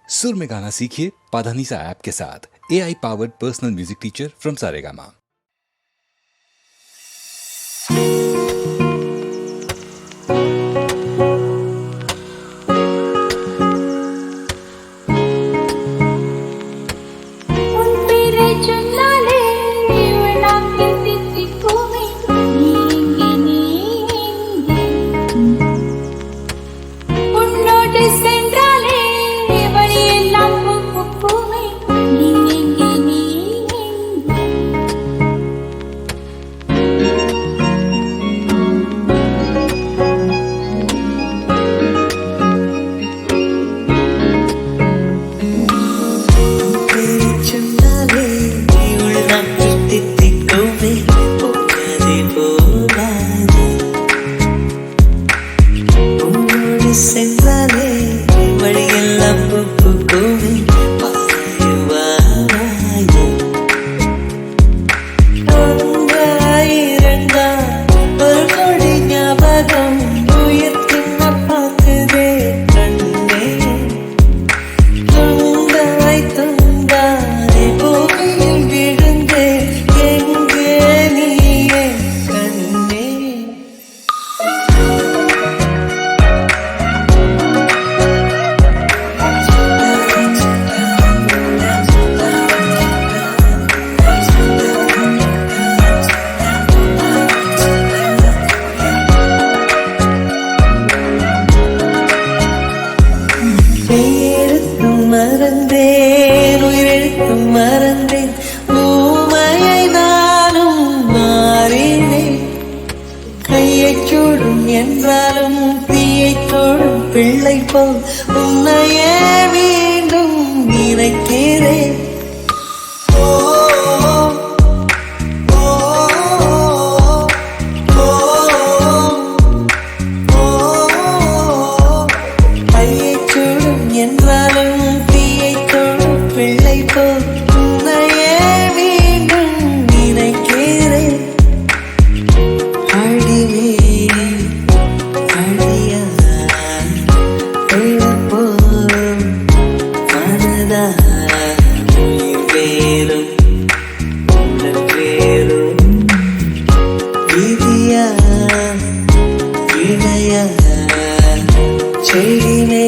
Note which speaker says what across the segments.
Speaker 1: सुर में गाना सीखिए पाधानीसा ऐप के साथ। AI powered personal music teacher from Saregama.
Speaker 2: மறந்தேன் உயிரெழுத்தும் மறந்தேன் ஊமையை நானும் மாறினேன் கையைச் சூடும் என்றாலும் தீயைத் தொடும் பிள்ளை போல் உன்னையே மீண்டும் நினைக்கிறேன். என்றாலும் தீயை தொடும் பிள்ளை போல் உன்னையே மீண்டும் நினைக்கிறேன். அடிவே அடியா போல் மனதா வேறும் வேறும் விதியா இணையா செடிமே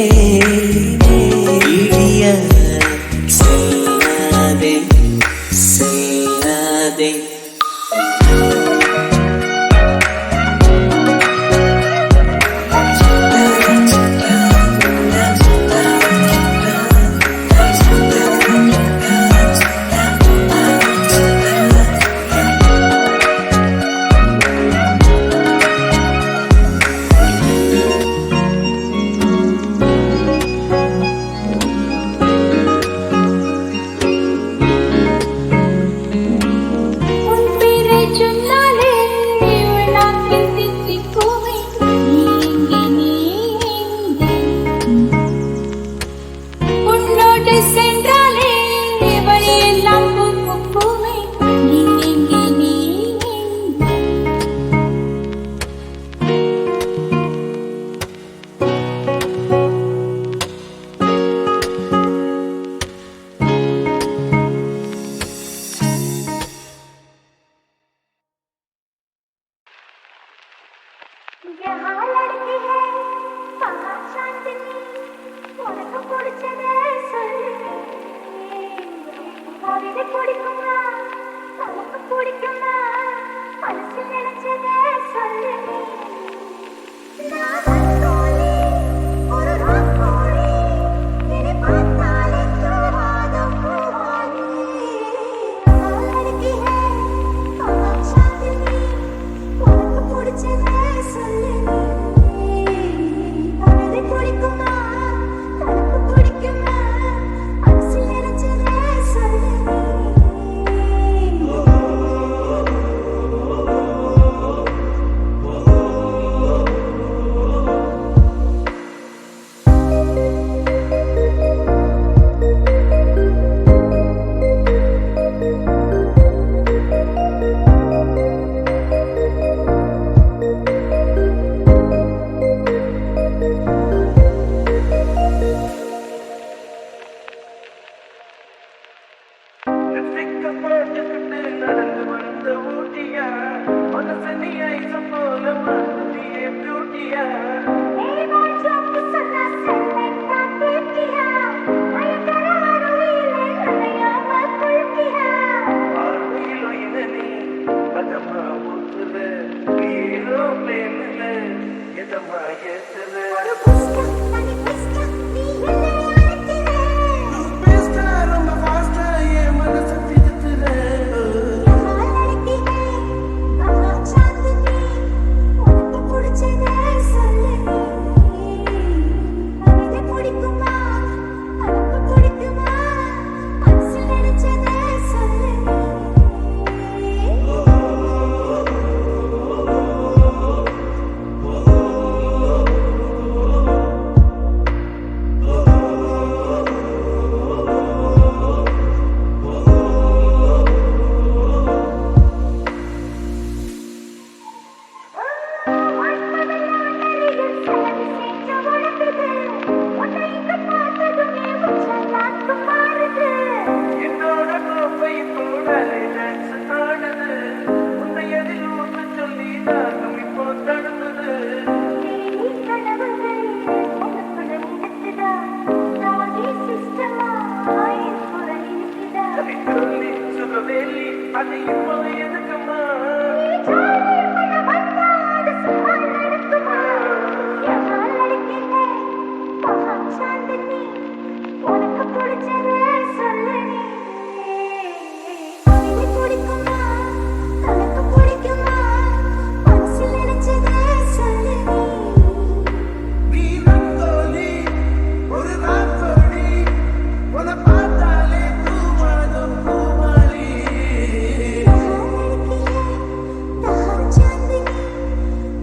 Speaker 3: அது இப்போது எதுக்குமா
Speaker 4: உனக்கு பிடிச்சத சொல்லு பிடிக்குமா தனக்கு பிடிக்குமா மனசில் நினைச்சத சொல்லு
Speaker 3: நீ நந்தோலி ஒரு ராத்தோடி உன பார்த்தாலே தூவாதும் பூமாலி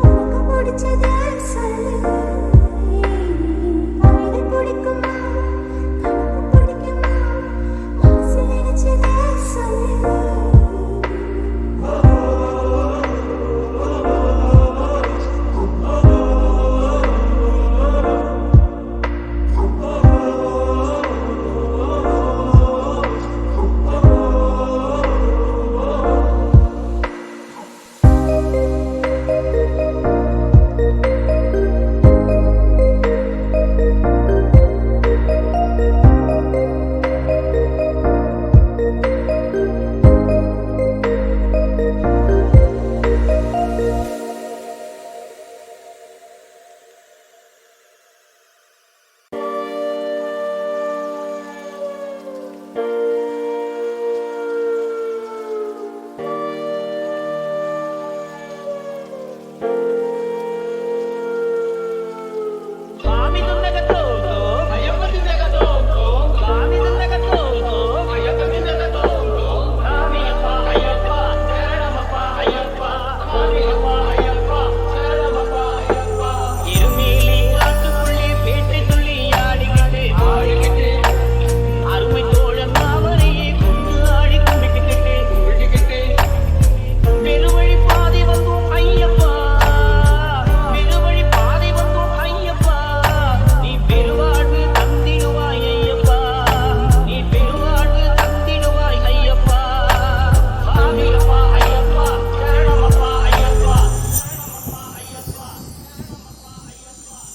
Speaker 4: உனக்கு பிடிச்சத சொல்லு பிடிக்குமா தனக்கு பிடிக்குமா மனசில் நினைச்சத சொல்லு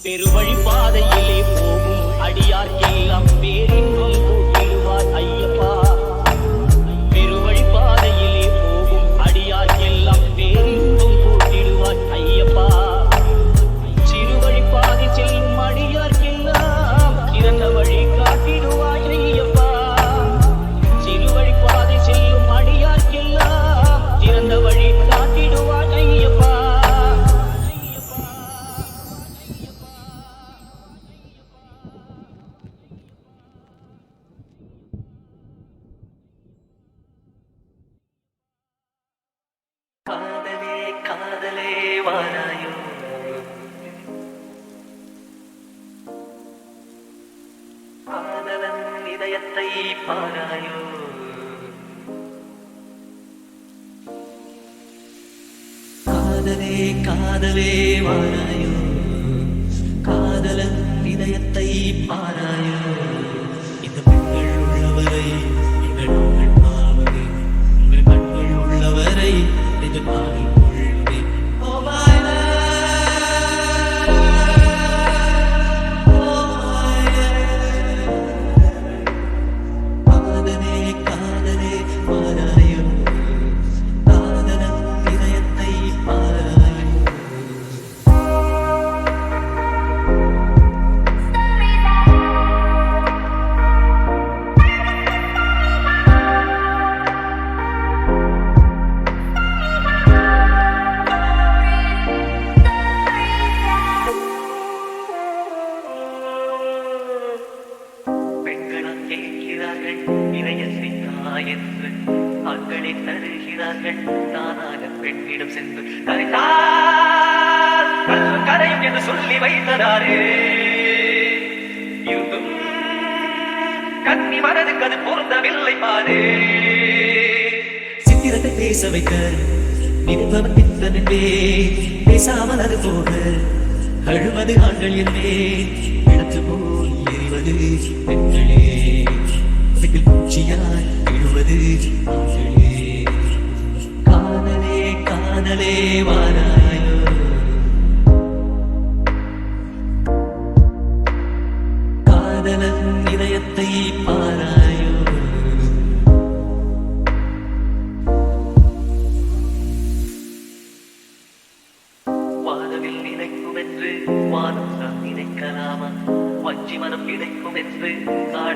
Speaker 5: பெருவழி பாதையிலே போகும் அடியார்க்கெல்லாம் பேரின்பம் கூட்டிடுவார் ஐயப்பா. பெருவழி பாதையிலே போகும் அடியார்க்கெல்லாம் பேரின்பம் கூட்டிடுவார் ஐயப்பா. சிறுவழி பாதை செல்லும் அடியார்க்கெல்லாம் இறந்த வழி காட்டிடுவாய் ஐயப்பா. சிறுவழி பாதை செல்லும் அடியார்க்கெல்லாம் இறந்த வழி காட்டிடுவாய் ஐயப்பா.
Speaker 2: காதலே காதலே வாராயோ காதலன் இதயத்தை பாராயோ காதலே காதலே வாராயோ காதலன் இதயத்தை பாராயோ இந்த பெண்கள் உள்ளவரை எங்கள் கண் மாவதே உங்கள் கண்கள் உள்ளவரை இது பாலில் கொள்ளுவே ஓ my love oh my love காதலே காதலே வாராயோ காதலன் இதயத்தை பாராயோ பெண்களா கேட்கிறார்கள் இதயத்தை என்று ஆண்களை தருகிறார்கள் தானாக பெண்ணிடம் சென்று கரையும் என்று சொல்லி வைத்ததாரே இருந்தும் கன்னி மனதுக்கு அது பொருந்தவில்லை பாரு சித்திரத்தை பேச வைக்க நினைப்பவன் பித்தனே பேசாமல் அது போக அழுவது ஆண்கள் என்பே இடத்து போல் எறிவது பெண்களே சிக்கில் பூச்சியாய் விழுவது ஆண்களே காதலே காதலே வாராயோ காதலன் இதயத்தை பாராயோ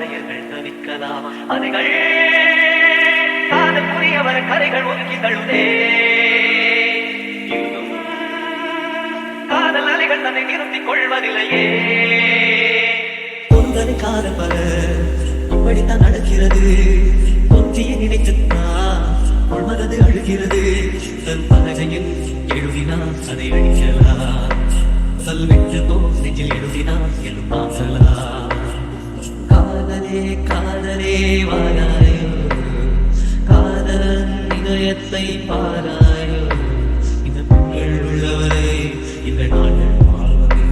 Speaker 2: மங்கையர்கள் தவிக்கலாம் அதைகள் காதற்குரியவர் கரைகள் ஒதுக்கி தழுதே இன்னும் காதல் அலைகள் தன்னை நிறுத்திக் கொள்வதில்லையே
Speaker 6: பொங்கலை காதல் பல இப்படித்தான் நடக்கிறது ஒன்றியை நினைத்துத்தான் உள்மனது அழுகிறது தன் பலகையில் எழுதினால் அதை அழிக்கலாம் சொல்விட்டு போ நெஞ்சில் எழுதினால் எழும் வாசலாம் காதலே காதலே வாராயோ காதலன் இதயத்தை பாராயோ இந்த பெண்கள் உள்ளவரை இந்த நாட்கள் வாழ்வதே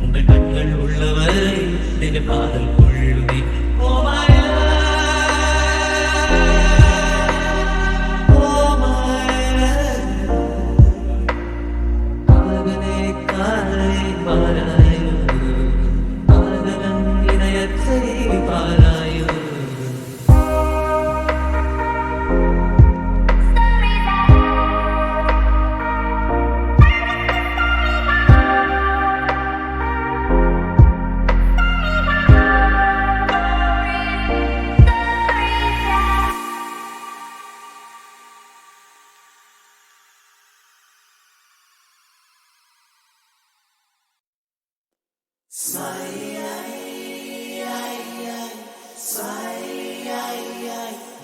Speaker 6: உங்கள் கண்கள் உள்ளவரை இந்த காதல் கொள்ளுதே ஓ மாயா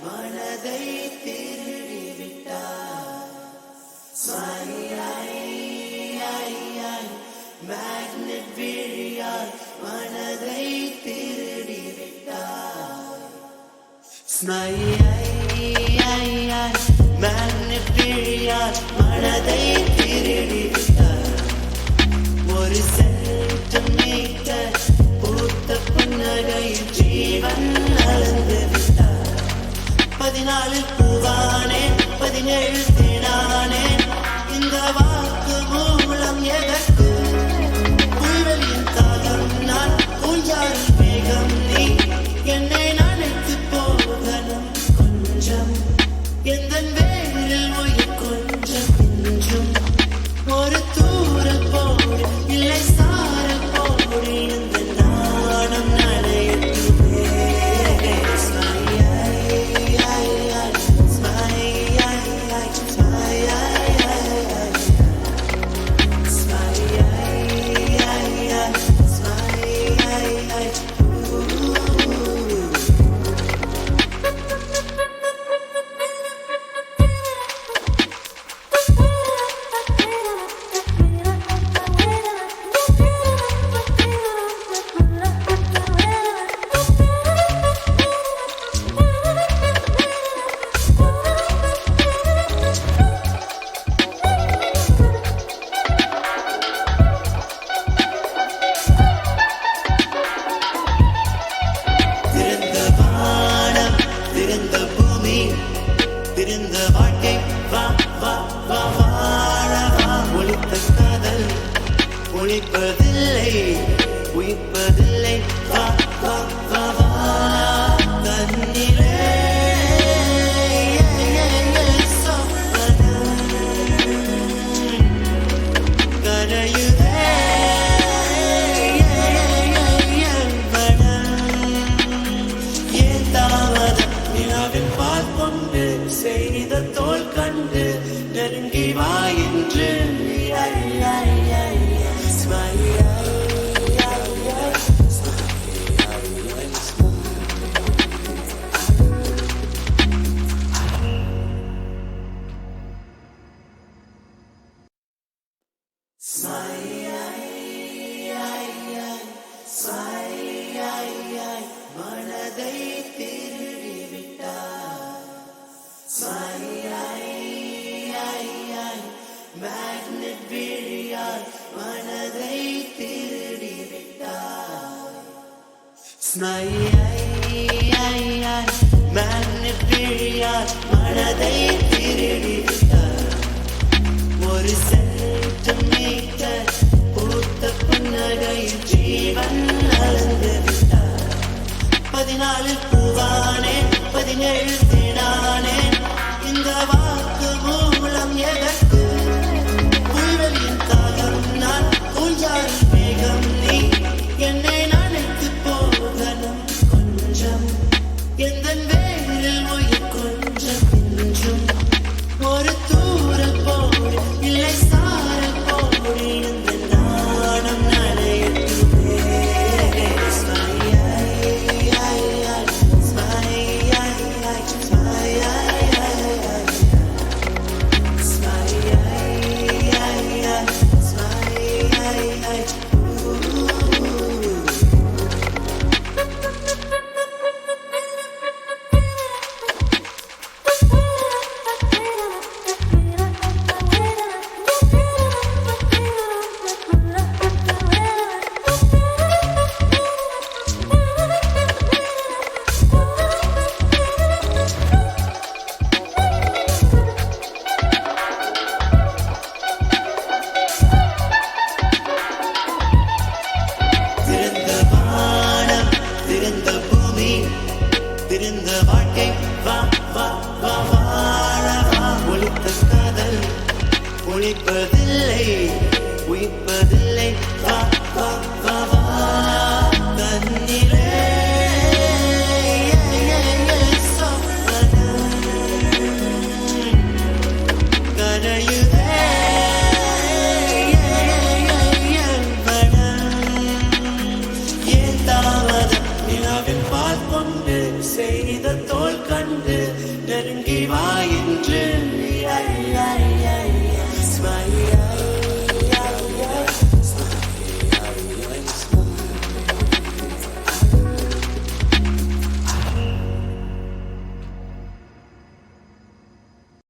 Speaker 6: மனதை திருடிவிட்டார் மேக்னெட் விழியால் மனதை திருடிவிட்டார் மேக்னெட் விழியால் மனதை திருடிவிட்டார் ஒரு சென்டிமீட்டர் பூத்த புன்னகையில் ஜீவன் அளந்து விட்டார் 14 பூவானே 17 தேனானே இந்த வாக்கு மூலம் எதற்கு புல்வெளியின் தாகம் நான் பூஞ்சாரின் வேகம் நீ என்னை நினைத்து போகணும் கொஞ்சம் எந்த வேரில் உயிர் கொஞ்சம் கொஞ்சம் ஒரு தூரல் போடு இல்லை சாரல் போடு இந்த நாணம் நனையட்டுமே உயிர்ப்பதில்லை வா வா வா வா தன்னிலே சொப்பனம் கரையுதே ஏன் தாமதம் நிலாவின் பால் கொண்டு செய்த தோல் கண்டு நெருங்கி வா என்று மனதை திருடிவிட்டார் மேக்னெட் விழியால் மனதை திருடிவிட்டார் மேக்னெட் விழியால் மனதை திருடிவிட்டார் ஒரு சென்டிமீட்டர் பூத்த புன்னகையில் ஜீவன் அளந்து விட்டார் 14 பூவானே 17 தேனானே இந்த வாக்கு மூலம் எதற்கு புல்வெளியின் தாகம் நான் பூஞ்சாரின் வேகம் நீ என்னை நினைத்து போகணும் கொஞ்சம் இருந்த வாழ்க்கை வா வா வா வாழ வா ஒளித்த காதல் ஒளிப்பதில்லை